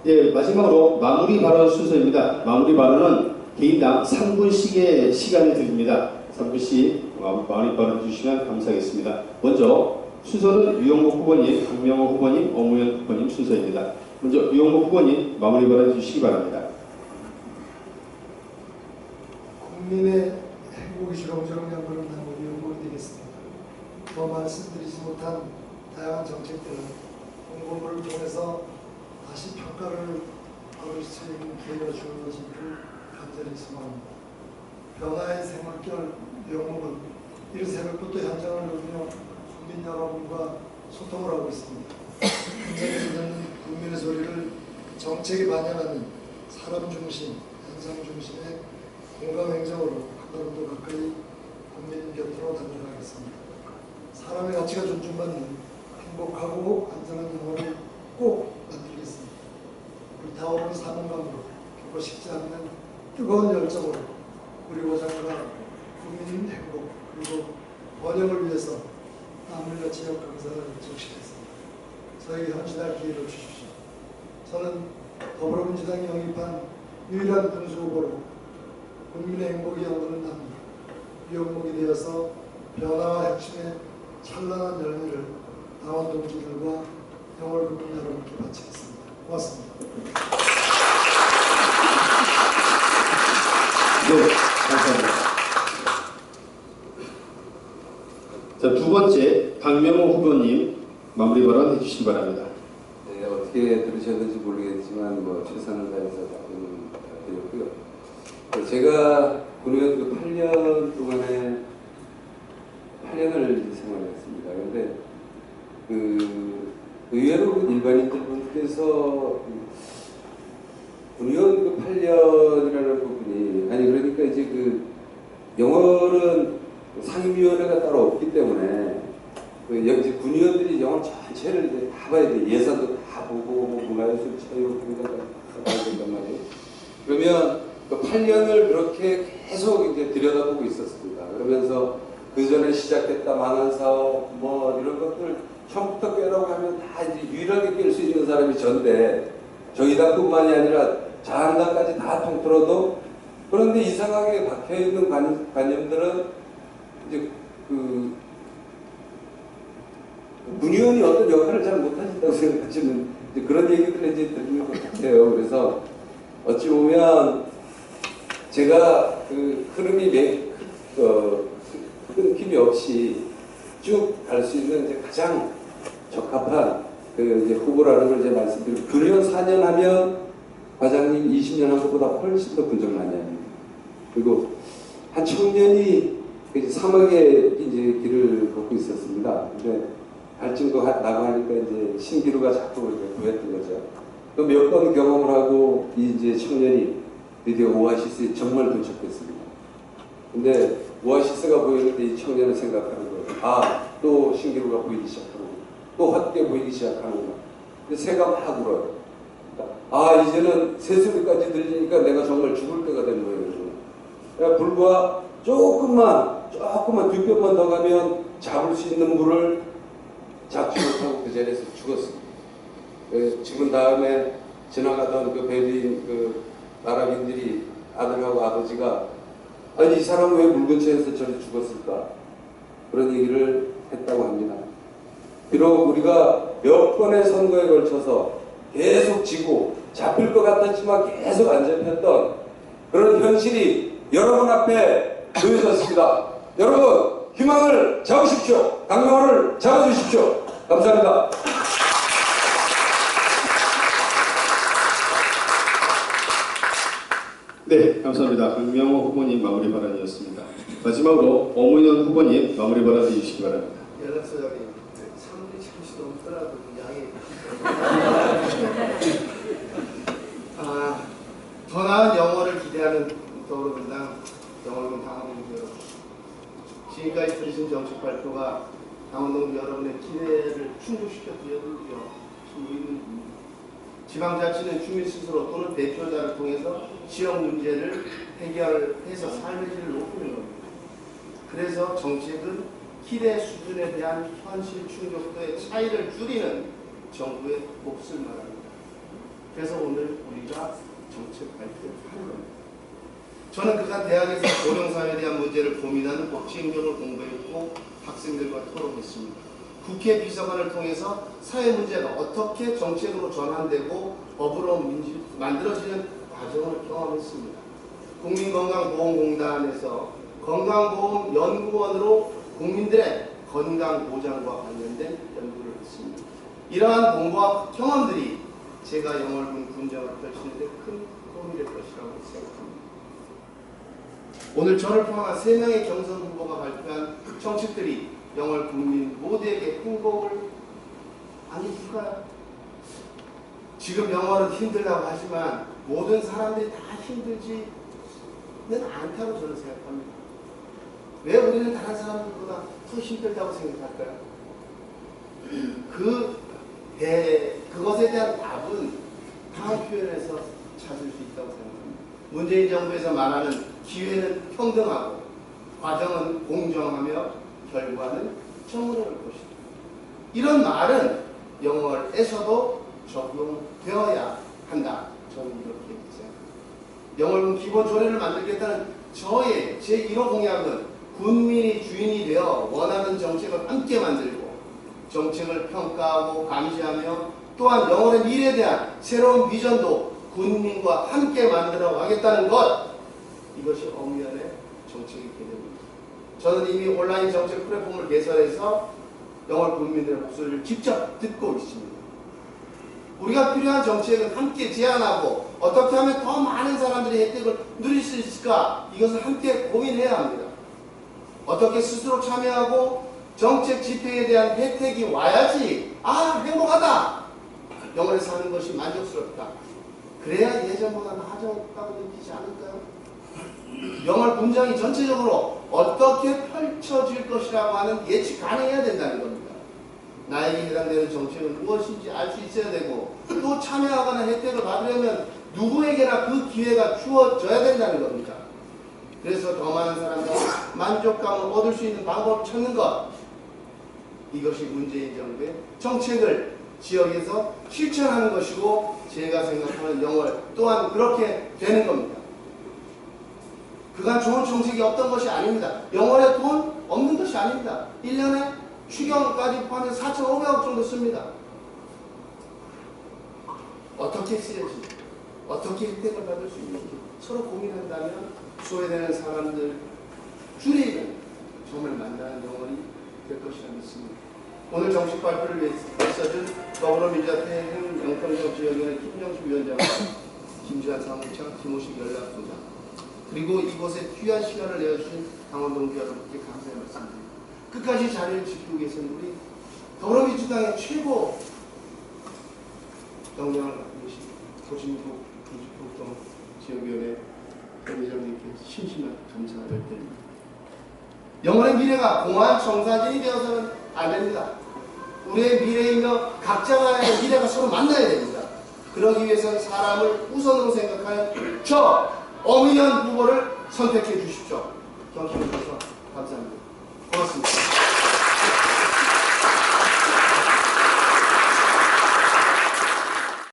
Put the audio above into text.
예, 마지막으로 마무리 발언 순서입니다. 마무리 발언은 개인당 3분씩의 시간을 드립니다. 3분씩 마무리 발언 주시면 감사하겠습니다. 먼저 순서는 유영목 후보님, 강명호 후보님, 엄우현 후보님 순서입니다. 먼저 유영목 후보님 마무리 발언 주시기 바랍니다. 국민의 행복이 주렁주렁 연구는 우리 연구이 되겠습니다. 더 말씀드리지 못한 다양한 정책들은 공보물을 통해서 다시 평가를 받을 수 있는 기회가 주는 것을 간절히 소망합니다. 변화의 생물결 영웅은 이른 새벽부터 현장을 누비며 국민 여러분과 소통을 하고 있습니다. 현장에서 듣는 국민의 소리를 정책에 반영하는 사람 중심, 현상 중심의 공감 행정으로 한 걸음도 가까이 국민 곁으로 다가가겠습니다. 사람의 가치가 존중받는 행복하고 안전한 영혼을 꼭 만들겠습니다. 불타오르는 사명감으로 결코 식지 않는 뜨거운 열정으로 우리 고장과 국민 행복 그리고 번영을 위해서 땀 흘려 지역 강사를 적시했습니다. 저에게 헌신할 기회를 주십시오. 저는 더불어민주당이 영입한 유일한 군수 후보로 국민의 행복이 연구는 납니다. 유영목이 되어서 변화와 혁신의 찬란한 열매를 당원 동지들과 영월 국민 여러분께 바치겠습니다. 고맙습니다. 네, 감사합니다. 자, 두 번째 강명호 후보님 마무리 발언 해주시기 바랍니다. 네, 어떻게 들으셨는지 모르겠지만 최선을 다해서 드렸고요. 제가 군의원 8년 동안에 8년을 생활했습니다. 그런데 의외로 일반인들 분께서 군의원 8년이라는 부분이 그러니까 이제 영어는 상임위원회가 따로 없기 때문에 이제 군의원들이 영어 전체를 이제 다 봐야 돼. 예산도 다 보고 문화예술 체육 등등 다 봐야 된단 말이에요. 그러면 8년을 그렇게 계속 이제 들여다보고 있었습니다. 그러면서 그 전에 시작했다 망한 사업 이런 것들 처음부터 꿰라고 하면 다 이제 유일하게 깰 수 있는 사람이 전데 저희 당뿐만이 아니라 자한당까지 다 통틀어도 그런데 이상하게 박혀 있는 관념들은 이제 군의원이 어떤 역할을 잘 못하신다고 생각하시는 그런 얘기들을 이제 들리는 것 같아요. 그래서 어찌 보면 제가 흐름이 끊김이 없이 쭉 갈 수 있는 이제 가장 적합한 이제 후보라는 걸 이제 말씀드리고 군의원 4년 하면 과장님 20년 한 것보다 훨씬 더 분석 많이 합니다. 그리고 한 청년이 이제 사막의 이제 길을 걷고 있었습니다. 근데 갈증도 나고 하니까 이제 신기루가 자꾸 이렇게 보였던 거죠. 또 몇 번 경험을 하고 이제 청년이 드디어 오아시스에 정말 도착했습니다. 근데 오아시스가 보이는데 이 청년은 생각하는 거예요. 또 신기루가 보이기 시작하고 또 헛게 보이기 시작하는구나. 근데 새가 막 울어요. 이제는 새소리까지 들리니까 내가 정말 죽을 때가 된 거예요. 그러니까 불과 조금만 두 뼘만 더 가면 잡을 수 있는 물을 잡지 못하고 그 자리에서 죽었습니다. 죽은 다음에 지나가던 베두인 아랍인들이 아들하고 아버지가 이 사람은 왜 물 근처에서 저리 죽었을까? 그런 얘기를 했다고 합니다. 비록 우리가 몇 번의 선거에 걸쳐서 계속 지고 잡힐 것 같았지만 계속 안 잡혔던 그런 현실이 여러분 앞에 놓여졌습니다. 여러분 희망을 잡으십시오. 강명호를 잡아주십시오. 감사합니다. 네, 감사합니다. 강명호 후보님 마무리 발언이었습니다. 마지막으로 엄우현 후보님 마무리 발언 해주시기 바랍니다. 연락소장님 3분이 잠시 넘더라도 양해. 더 나은 영어를 기대하는 더불어민주당 영월군 당원동지 여러분, 지금까지 들으신 정책 발표가 당원동지 여러분의 기대를 충족시켜 드렸고요. 우리는 지방자치는 주민 스스로 또는 대표자를 통해서 지역 문제를 해결해서 삶의 질을 높이는 겁니다. 그래서 정책은 기대 수준에 대한 현실 충족도의 차이를 줄이는 정부의 몫을 말합니다. 그래서 오늘 우리가 정책 발표를 하는 겁니다. 저는 그간 대학에서 고령사회에 대한 문제를 고민하는 복지행정을 공부했고 학생들과 토론했습니다. 국회 비서관을 통해서 사회 문제가 어떻게 정책으로 전환되고 법으로 만들어지는 과정을 경험했습니다. 국민건강보험공단에서 건강보험연구원으로 국민들의 건강보장과 관련된 연구를 했습니다. 이러한 공부와 경험들이 제가 영월군 군정을 펼치는데 큰 도움이 될 것이라고 생각합니다. 오늘 저를 포함한 3명의 경선 후보가 발표한 정책들이 영월 국민 모두에게 행복을 안겨줄까요? 지금 영월은 힘들다고 하지만 모든 사람들이 다 힘들지는 않다고 저는 생각합니다. 왜 우리는 다른 사람들보다 더 힘들다고 생각할까요? 그것에 대한 답은 다음 표현에서 찾을 수 있다고 생각합니다. 문재인 정부에서 말하는 기회는 평등하고 과정은 공정하며 결과는 정의로울 것이다. 이런 말은 영월에서도 적용되어야 한다. 저는 이렇게 생각합니다. 영월군 기본 조례를 만들겠다는 저의 제1호 공약은 군민이 주인이 되어 원하는 정책을 함께 만들고 정책을 평가하고 감시하며 또한 영월의 미래에 대한 새로운 비전도 군민과 함께 만들어 가겠다는 것, 이것이 엄연의 정책이 됩니다. 저는 이미 온라인 정책 플랫폼을 개설해서 영월 국민들의 목소리를 직접 듣고 있습니다. 우리가 필요한 정책은 함께 제안하고 어떻게 하면 더 많은 사람들이 혜택을 누릴 수 있을까, 이것을 함께 고민해야 합니다. 어떻게 스스로 참여하고 정책 집행에 대한 혜택이 와야지 행복하다, 영월에 사는 것이 만족스럽다, 그래야 예전보다 나아졌다고 느끼지 않을까요? 영월 군장이 전체적으로 어떻게 펼쳐질 것이라고 하는 예측 가능해야 된다는 겁니다. 나에게 해당되는 정책은 무엇인지 알 수 있어야 되고 또 참여하거나 혜택을 받으려면 누구에게나 그 기회가 주어져야 된다는 겁니다. 그래서 더 많은 사람들이 만족감을 얻을 수 있는 방법을 찾는 것, 이것이 문재인 정부의 정책을 지역에서 실천하는 것이고 제가 생각하는 영월 또한 그렇게 되는 겁니다. 그간 좋은 정책이 없던 것이 아닙니다. 영월에 돈 없는 것이 아닙니다. 1년에 추경까지 포함해서 4,500억 정도 씁니다. 어떻게 쓰여지, 어떻게 혜택을 받을 수 있는지 서로 고민한다면 소외되는 사람들 줄이는 정말 만나는 영월이 될 것이라 믿습니다. 오늘 정식 발표를 위해서는 더불어민주당 태행 영평정치위원회 김정식 위원장과 김주환 사무처, 김호식 연락부장, 그리고 이곳에 귀한 시간을 내어주신 강원동지 여러분께 감사의 말씀드립니다. 끝까지 자리를 지키고 계신 우리 더불어민주당의 최고 역량을 갖고 계신 고진국 민주평통 지역위원회 회장님께 심심한 감사를 드립니다. 영월의 미래가 공허한 청사진이 되어서는 안 됩니다. 우리의 미래이며 각자의 미래가 서로 만나야 됩니다. 그러기 위해서는 사람을 우선으로 생각하여 저 엄의연 후보를 선택해 주십시오. 경청해 주셔서 감사합니다. 고맙습니다.